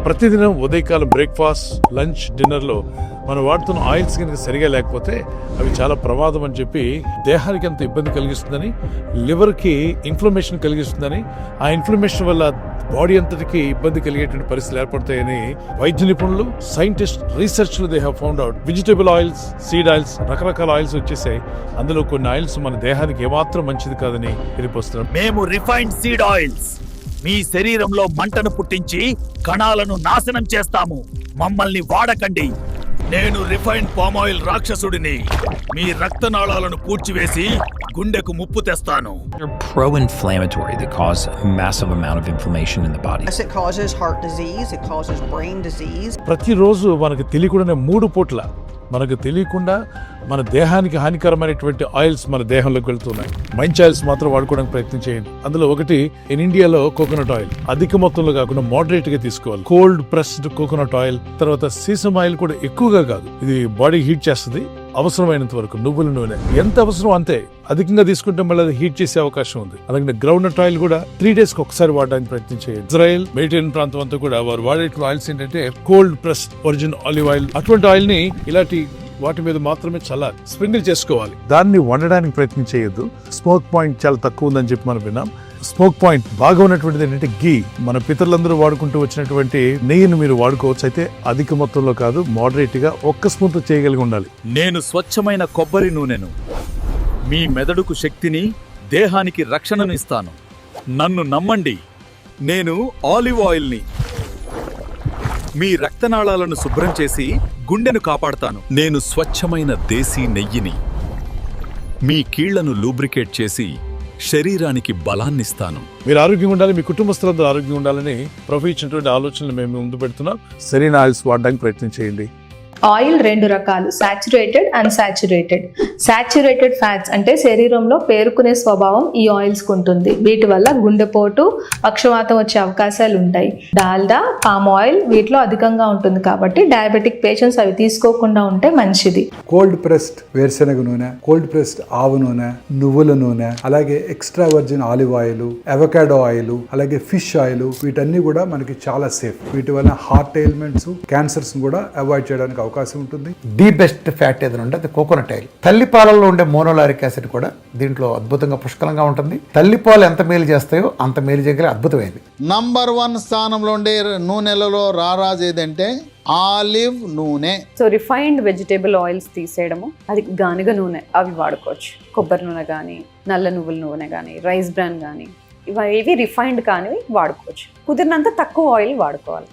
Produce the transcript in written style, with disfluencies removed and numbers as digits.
ప్రతిదినం ఉదయకాలం breakfast, lunch, డిన్నర్లో మనం వాడుతున్న ఆయిల్స్ కనుక సరిగా లేకపోతే అవి చాలా ప్రమాదం అని చెప్పి దేహానికి ఎంత ఇబ్బంది కలిగిస్తుందని, లివర్కి ఇన్ఫ్లమేషన్ కలిగిస్తుందని, ఆ ఇన్ఫ్లమేషన్ వల్ల బాడీ అంతటికి ఇబ్బంది కలిగేటువంటి పరిస్థితులు ఏర్పడతాయని వైద్య నిపుణులు, సైంటిస్ట్ రీసెర్చ్ లో they have found out. Vegetable oils, seed oils, రకరకాల ఆయిల్స్ వచ్చేసాయి. అందులో కొన్ని ఆయిల్స్ మన దేహానికి ఏమాత్రం మంచిది కాదని తెలియపోస్తున్నాం. మేము రిఫైన్డ్ సీడ్ ఆయిల్స్ మీ శరీరంలో మంటను పుట్టించి కణాలను నాశనం చేస్తాము. మమ్మల్ని వాడకండి. నేను రిఫైన్డ్ పామ్ ఆయిల్ రాక్షసుడిని. మీ రక్తనాళాలను పూడ్చివేసి గుండెకు ముప్పు తెస్తాను. They're pro-inflammatory. They cause a massive amount of inflammation in the body. Yes, it causes heart disease, it causes brain disease. ప్రతిరోజు మనకు తెలియకుండానే 3 పూట్ల మనకు తెలియకుండా మన దేహానికి హానికరమైనటువంటి ఆయిల్స్ మన దేహంలోకి వెళ్తున్నాయి. మంచి ఆయిల్స్ మాత్రం వాడుకోవడానికి ప్రయత్నం చేయండి. అందులో ఒకటి ఇండియాలో కోకోనట్ ఆయిల్ అధిక మొత్తంలో కాకుండా మోడరేట్ గా తీసుకోవాలి. కోల్డ్ ప్రెస్డ్ కోకోనట్ ఆయిల్, తర్వాత సీసమ్ ఆయిల్ కూడా ఎక్కువగా కాదు. ఇది బాడీ హీట్ చేస్తుంది. అవసరమైనంత వరకు నువ్వుల నూనె ఎంత అవసరం అంతే. అధికంగా తీసుకుంటే మళ్ళీ అది హీట్ చేసే అవకాశం ఉంది. అలాగే గ్రౌండ్ నట్ ఆయిల్ కూడా 3 days కి ఒకసారి వాడడానికి ప్రయత్నం చేయండి. ఇజ్రాయెల్, మెడిటరేనియన్ ప్రాంతం అంతా కూడా వారు వాడే ఆయిల్స్ ఏంటంటే cold press original olive oil. అటువంటి ఆయిల్ ని ఇలాంటి వాటి మీద మాత్రమే చల్లాలి, స్ప్రింకిల్ చేసుకోవాలి. దాన్ని వండడానికి ప్రయత్నం చేయొద్దు. స్మోక్ పాయింట్ చాలా తక్కువ ఉందని చెప్పి మనం విన్నాం. స్మోక్ పాయింట్ బాగా ఉన్నటువంటిది ఏంటంటే గీ. మన పితరులందరూ వాడుకుంటూ వచ్చినటువంటి నెయ్యిని మీరు వాడుకోవచ్చు. అయితే అధిక మొత్తంలో కాదు, మోడరేట్ గా 1 స్పూన్ చేయగలిగి ఉండాలి. నేను స్వచ్ఛమైన కొబ్బరి నూనెను. మీ మెదడుకు శక్తిని, దేహానికి రక్షణను ఇస్తాను. నన్ను నమ్మండి. నేను ఆలివ్ ఆయిల్ని. మీ రక్తనాళాలను శుభ్రం చేసి గుండెను కాపాడతాను. నేను స్వచ్ఛమైన దేశీ నెయ్యిని. మీ కీళ్లను లూబ్రికేట్ చేసి శరీరానికి బలాన్నిస్తాను. మీరు ఆరోగ్యంగా ఉండాలి, మీ కుటుంబస్తులందరూ ఆరోగ్యంగా ఉండాలని ప్రభు ఇచ్చినటువంటి ఆలోచనలు మేము ముందు పెడుతున్నాం. సరైన ఆయిల్స్ వాడడానికి ప్రయత్నం చేయండి. ఆయిల్ 2 రకాలు, సాచురేటెడ్, అన్సాచురేటెడ్. సాచురేటెడ్ ఫ్యాట్స్ అంటే శరీరంలో పేరుకునే స్వభావం ఈ ఆయిల్స్ కు ఉంటుంది. వీటి వల్ల గుండెపోటు, పక్షవాతం వచ్చే అవకాశాలు ఉంటాయి. డాల్డా, పామ్ ఆయిల్ వీటిలో అధికంగా ఉంటుంది కాబట్టి డయాబెటిక్ పేషెంట్స్ అవి తీసుకోకుండా ఉంటే మంచిది. కోల్డ్ ప్రెస్డ్ వేరుశెనగ నూనె, కోల్డ్ ప్రెస్డ్ ఆవు నూనె, నువ్వుల నూనె, అలాగే extra virgin olive oil, avocado oil, అలాగే ఫిష్ ఆయిల్, వీటన్ని కూడా మనకి చాలా సేఫ్. వీటి వల్ల హార్ట్ ఎయిల్మెంట్స్, క్యాన్సర్స్ కూడా అవాయిడ్ చేయడానికి అవకాశం ఉంటుంది. ది బెస్ట్ ఫ్యాట్ ఏదైనా ఉంటే అది కోకోనట్ ఆయిల్. తల్లిపాలలో ఉండే మోనోలారిక్ యాసిడ్ కూడా దీంట్లో అద్భుతంగా పుష్కలంగా ఉంటుంది. తల్లిపాలు ఎంత మేలు చేస్తాయో అంత మేలు చేయగల అద్భుతమైనది. నంబర్ 1 స్థానంలో ఉండే నూనెలలో రారాజు ఏదంటే ఆలివ్ నూనె. సో రిఫైన్డ్ వెజిటేబుల్ ఆయిల్స్ తీసేయడము, అది గానుగ నూనె అవి వాడుకోవచ్చు. కొబ్బరి నూనె కానీ, నల్ల నువ్వుల నూనె కానీ, రైస్ బ్రాన్ కానీ, ఇవి రిఫైన్డ్ కానివి వాడుకోవచ్చు. కుదిరినంత తక్కువ ఆయిల్ వాడుకోవాలి.